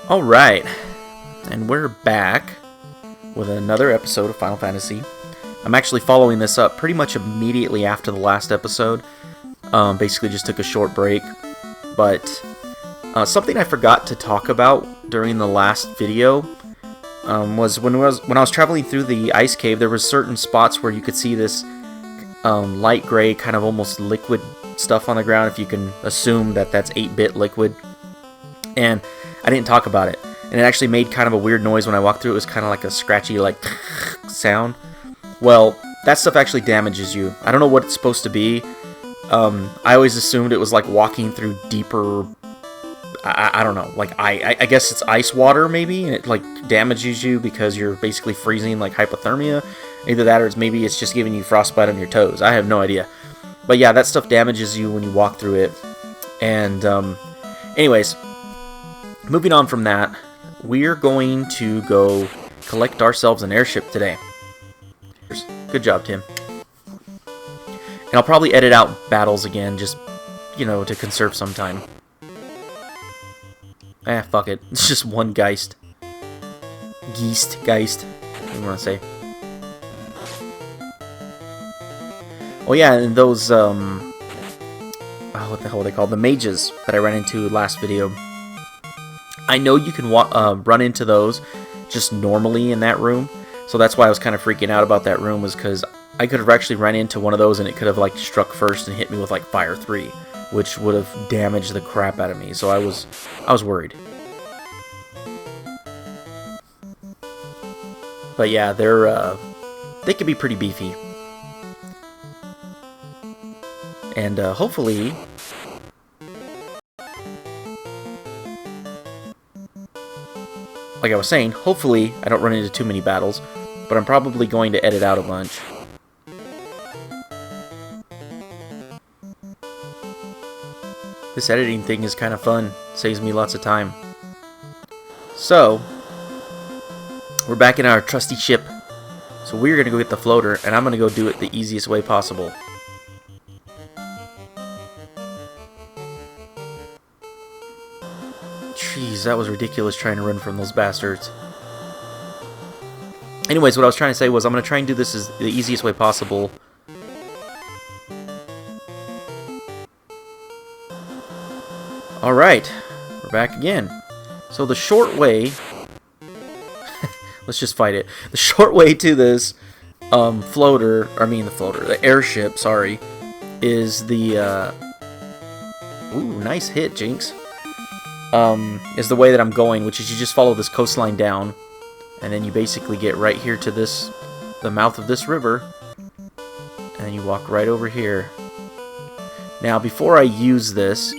Alright, and we're back with another episode of Final Fantasy. I'm actually following this up pretty much immediately after the last episode. Basically just took a short break. But something I forgot to talk about during the last video was when I was traveling through the ice cave, there were certain spots where you could see this light gray, kind of almost liquid stuff on the ground, if you can assume that that's 8-bit liquid. And I didn't talk about it. And it actually made kind of a weird noise when I walked through. It was kind of like a scratchy, like, sound. Well, that stuff actually damages you. I don't know what it's supposed to be. I always assumed it was like walking through deeper... I don't know. Like, I guess it's ice water, maybe? And it, like, damages you because you're basically freezing, like, hypothermia. Either that or maybe it's just giving you frostbite on your toes. I have no idea. But yeah, that stuff damages you when you walk through it. And, anyways... Moving on from that, we're going to go collect ourselves an airship today. Good job, Tim. And I'll probably edit out battles again, just, you know, to conserve some time. Fuck it. It's just one Geist. Geist. What do you want to say? Oh yeah, and those, what the hell are they called? The mages that I ran into last video. I know you can run into those just normally in that room, so that's why I was kind of freaking out about that room, was because I could have actually run into one of those and it could have like struck first and hit me with like Fire 3, which would have damaged the crap out of me, so I was worried. But yeah, they can be pretty beefy. And hopefully... Like I was saying, hopefully I don't run into too many battles, but I'm probably going to edit out a bunch. This editing thing is kind of fun. Saves me lots of time. So, we're back in our trusty ship. So we're going to go get the floater, and I'm going to go do it the easiest way possible. Jeez, that was ridiculous trying to run from those bastards. Anyways, what I was trying to say was I'm going to try and do this as the easiest way possible. Alright, we're back again. So the short way... let's just fight it. The short way to this the airship, sorry, is the... Ooh, nice hit, Jinx. Is the way that I'm going, which is you just follow this coastline down, and then you basically get right here to the mouth of this river, and then you walk right over here. Now, before I use this,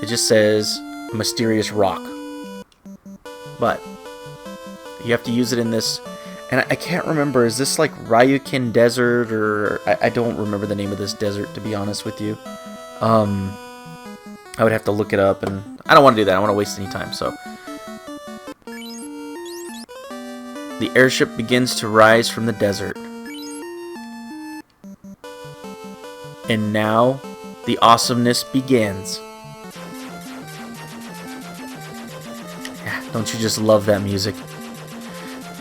it just says mysterious rock, but you have to use it in this, and I can't remember, is this like Ryukin Desert, or I don't remember the name of this desert, to be honest with you. I would have to look it up, and I don't want to do that. I don't want to waste any time, so. The airship begins to rise from the desert. And now, the awesomeness begins. Yeah, don't you just love that music?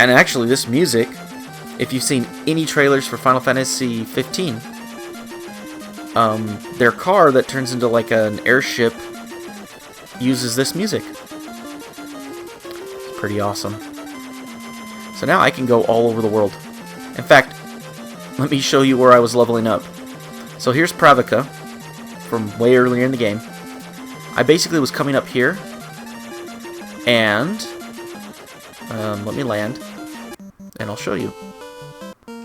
And actually, this music, if you've seen any trailers for Final Fantasy 15, their car that turns into like an airship uses this music. It's pretty awesome. So now I can go all over the world. In fact, let me show you where I was leveling up. So here's Pravica from way earlier in the game. I basically was coming up here, and let me land, and I'll show you.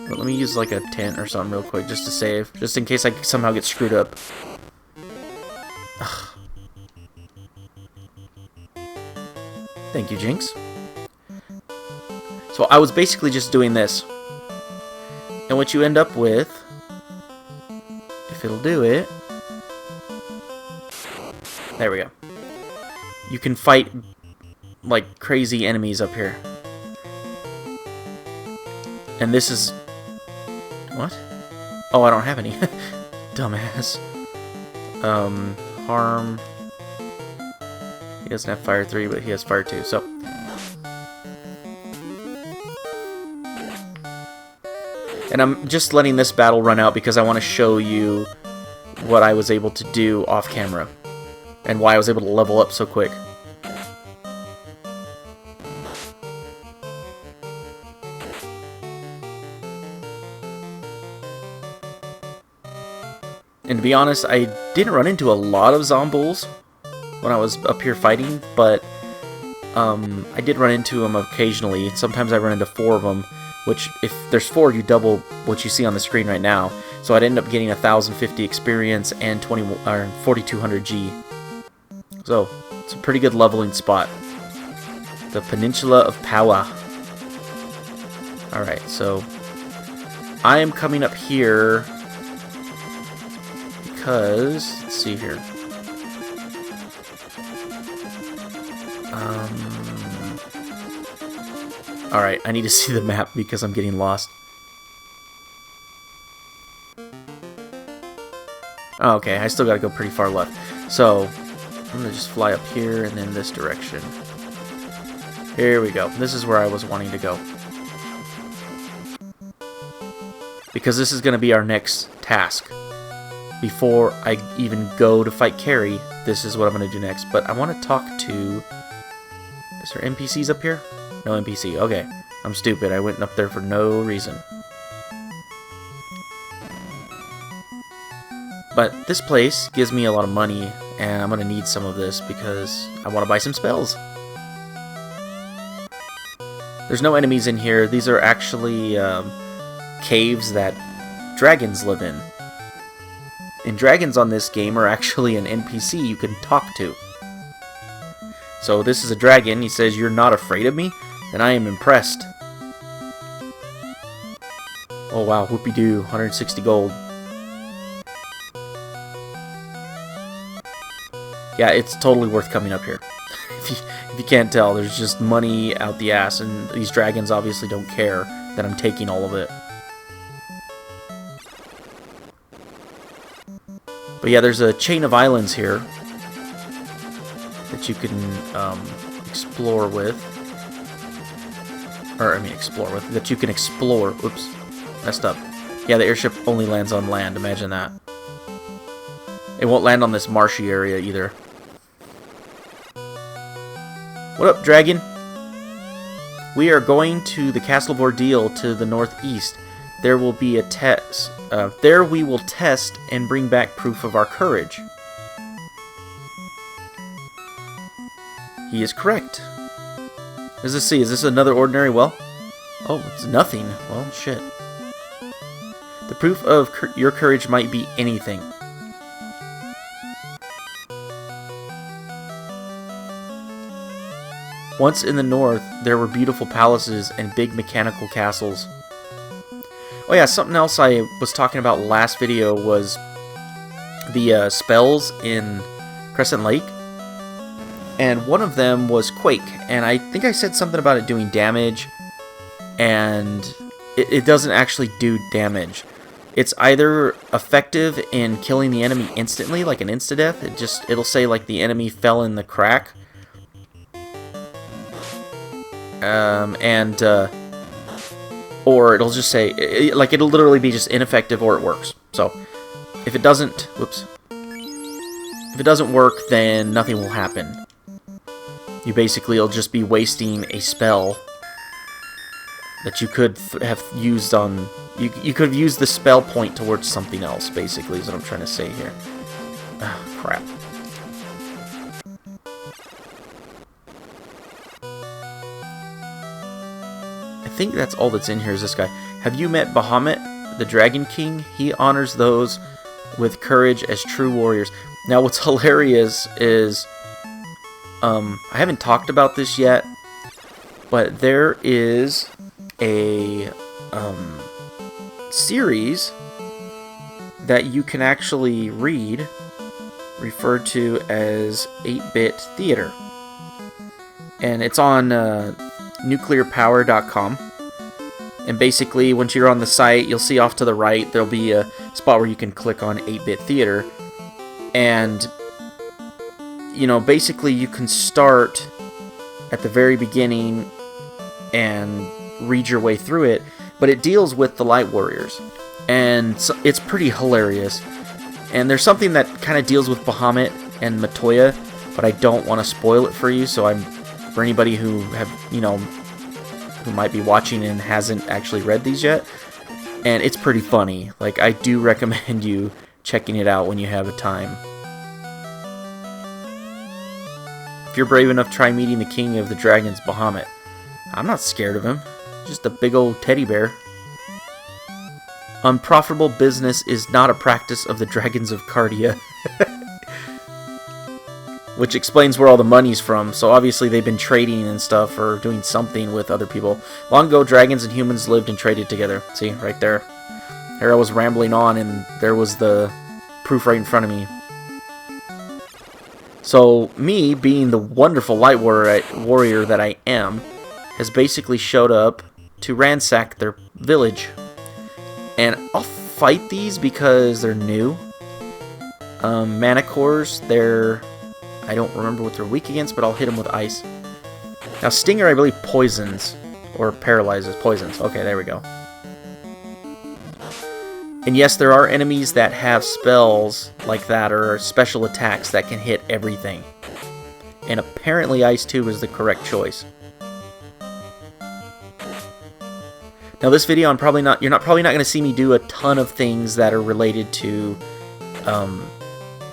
But let me use like a tent or something real quick just to save, just in case I somehow get screwed up. Ugh. Thank you, Jinx. So I was basically just doing this. And what you end up with, if it'll do it, there we go. You can fight like crazy enemies up here. And this is... What? Oh, I don't have any. Dumbass. Harm. He doesn't have fire 3, but he has fire 2, so... And I'm just letting this battle run out because I want to show you what I was able to do off camera. And why I was able to level up so quick. And to be honest, I didn't run into a lot of zombies when I was up here fighting, but I did run into them occasionally. Sometimes I run into 4 of them, which, if there's 4, you double what you see on the screen right now. So I'd end up getting 1,050 experience and 4,200 G. So, it's a pretty good leveling spot. The Peninsula of Power. Alright, so I am coming up here because, let's see here. Alright, I need to see the map because I'm getting lost. Oh, okay, I still gotta go pretty far left. So, I'm gonna just fly up here and then this direction. Here we go. This is where I was wanting to go. Because this is gonna be our next task. Before I even go to fight Carrie, this is what I'm gonna do next. But I want to talk to... Is there NPCs up here? No NPC. Okay. I'm stupid. I went up there for no reason. But this place gives me a lot of money, and I'm going to need some of this because I want to buy some spells. There's no enemies in here. These are actually caves that dragons live in. And dragons on this game are actually an NPC you can talk to. So this is a dragon. He says, "You're not afraid of me? Then I am impressed." Oh wow, whoopie-doo, 160 gold. Yeah, it's totally worth coming up here. If you can't tell, there's just money out the ass, and these dragons obviously don't care that I'm taking all of it. But yeah, there's a chain of islands here that you can explore with. Or, I mean, explore with. That you can explore. Oops. Messed up. Yeah, the airship only lands on land. Imagine that. It won't land on this marshy area either. What up, dragon? We are going to the Castle of Ordeals to the northeast. There will be a test. There we will test and bring back proof of our courage. He is correct. What does this see? Is this another ordinary well? Oh, it's nothing. Well, shit. The proof of your courage might be anything. Once in the north, there were beautiful palaces and big mechanical castles. Oh yeah, something else I was talking about last video was the spells in Crescent Lake. And one of them was Quake, and I think I said something about it doing damage, and it doesn't actually do damage. It's either effective in killing the enemy instantly, like an insta-death. It'll say like the enemy fell in the crack. Or it'll just say, like, it'll literally be just ineffective or it works. So, if it doesn't, if it doesn't work, then nothing will happen. You'll just be wasting a spell that you could have used on, you could have used the spell point towards something else, basically, is what I'm trying to say here. Oh, crap. I think that's all that's in here is this guy. Have you met Bahamut, the Dragon King? He honors those with courage as true warriors. Now, what's hilarious is, I haven't talked about this yet, but there is a series that you can actually read, referred to as 8-Bit Theater. And it's on nuclearpower.com. And basically, once you're on the site, you'll see off to the right, there'll be a spot where you can click on 8-Bit Theater. And you know, basically you can start at the very beginning and read your way through it, but it deals with the Light Warriors, and so it's pretty hilarious. And there's something that kind of deals with Bahamut and Matoya, but I don't want to spoil it for you, so for anybody who who might be watching and hasn't actually read these yet, and it's pretty funny. Like, I do recommend you checking it out when you have a time. If you're brave enough, try meeting the king of the dragons, Bahamut. I'm not scared of him. Just a big old teddy bear. Unprofitable business is not a practice of the dragons of Cardia. Which explains where all the money's from. So obviously they've been trading and stuff, or doing something with other people. Long ago, dragons and humans lived and traded together. See, right there. Here I was rambling on, and there was the proof right in front of me. So, me, being the wonderful light warrior that I am, has basically showed up to ransack their village. And I'll fight these because they're new. Manticores, I don't remember what they're weak against, but I'll hit them with ice. Now, Stinger, I believe, poisons, or paralyzes, poisons. Okay, there we go. And yes, there are enemies that have spells like that, or special attacks that can hit everything. And apparently Ice 2 is the correct choice. Now this video, you're probably not going to see me do a ton of things that are related to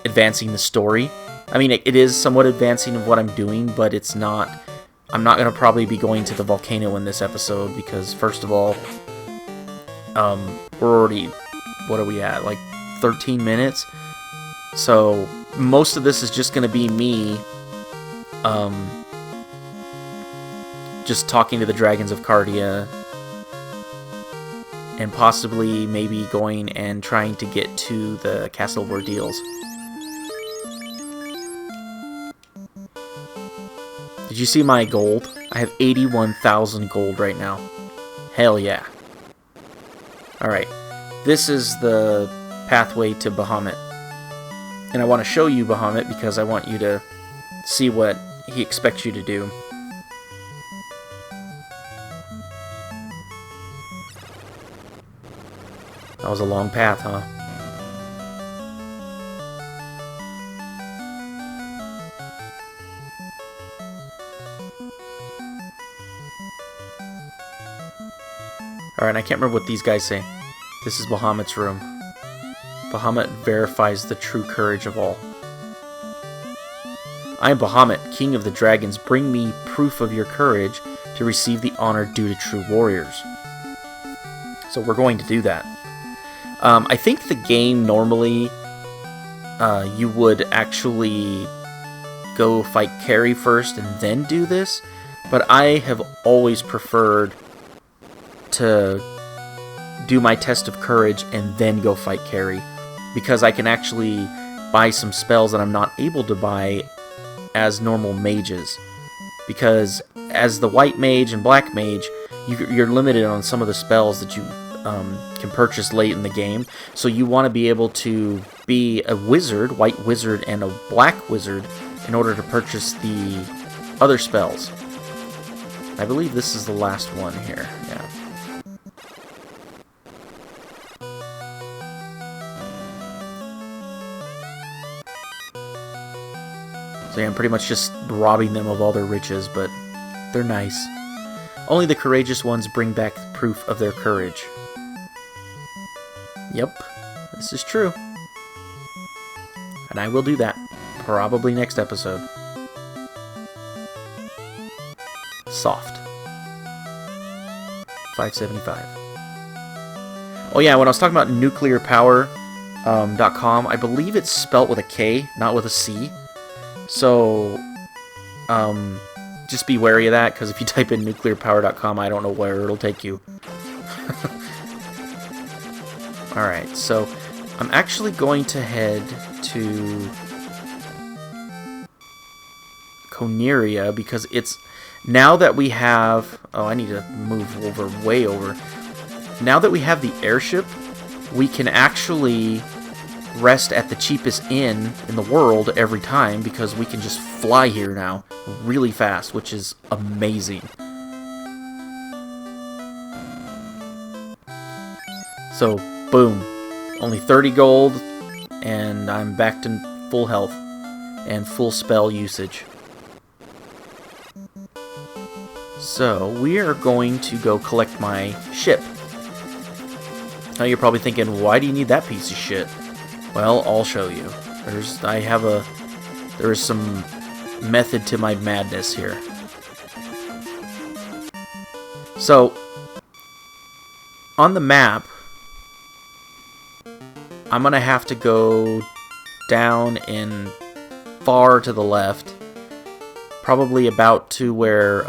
advancing the story. I mean, it is somewhat advancing of what I'm doing, but it's not. I'm not going to probably be going to the volcano in this episode because, first of all, we're already, what are we at, like 13 minutes? So most of this is just going to be me just talking to the dragons of Cardia, and possibly maybe going and trying to get to the Castle of Ordeals. Did you see my gold? I have 81,000 gold right now. Hell yeah. Alright, this is the pathway to Bahamut. And I want to show you Bahamut because I want you to see what he expects you to do. That was a long path, huh? Alright, I can't remember what these guys say. This is Bahamut's room. Bahamut verifies the true courage of all. I am Bahamut, king of the dragons. Bring me proof of your courage to receive the honor due to true warriors. So we're going to do that. I think the game normally you would actually go fight Carrie first and then do this, but I have always preferred to do my test of courage and then go fight Carrie, because I can actually buy some spells that I'm not able to buy as normal mages, because as the white mage and black mage, you're limited on some of the spells that you can purchase late in the game. So you want to be able to be a wizard, white wizard and a black wizard, in order to purchase the other spells. I believe this is the last one here. Yeah. So yeah, I'm pretty much just robbing them of all their riches, but they're nice. Only the courageous ones bring back proof of their courage. Yep, this is true. And I will do that, probably next episode. Soft. 575. Oh yeah, when I was talking about nuclearpower.com, I believe it's spelt with a K, not with a C. So, just be wary of that, because if you type in nuclearpower.com, I don't know where it'll take you. Alright, so I'm actually going to head to Coneria, because it's, now that we have, oh, I need to move over, way over. Now that we have the airship, we can actually rest at the cheapest inn in the world every time because we can just fly here now really fast, which is amazing. So, boom. Only 30 gold, and I'm back to full health and full spell usage. So, we are going to go collect my ship. Now you're probably thinking, why do you need that piece of shit? Well, I'll show you. There is some method to my madness here. So, on the map, I'm gonna have to go down and far to the left, probably about to where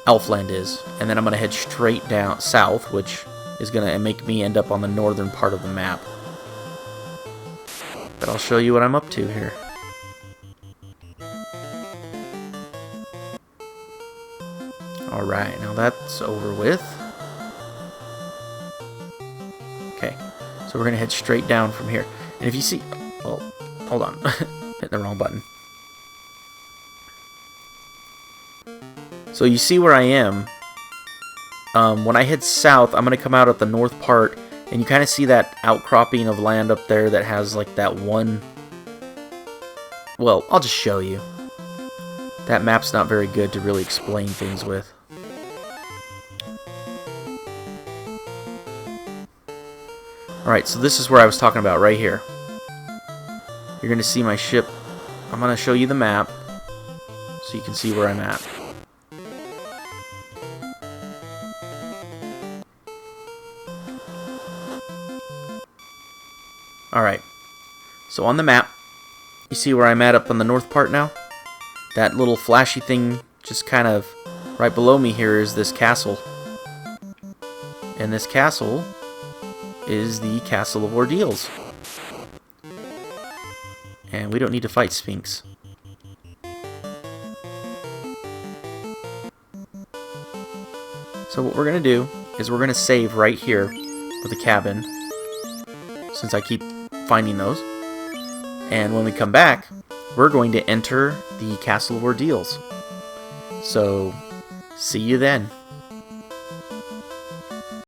Elfland is, and then I'm gonna head straight down south, which is gonna make me end up on the northern part of the map. But I'll show you what I'm up to here. Alright, now that's over with. Okay, so we're gonna head straight down from here. And if you see... Oh, hold on. Hit the wrong button. So you see where I am. When I head south, I'm going to come out at the north part, and you kind of see that outcropping of land up there that has like that one... Well, I'll just show you. That map's not very good to really explain things with. Alright, so this is where I was talking about, right here. You're going to see my ship. I'm going to show you the map so you can see where I'm at. Alright, so on the map, you see where I'm at up on the north part now? That little flashy thing just kind of right below me here is this castle. And this castle is the Castle of Ordeals. And we don't need to fight Sphinx. So what we're going to do is we're going to save right here with the cabin, since I keep finding those. And when we come back, we're going to enter the Castle of Ordeals. So, see you then.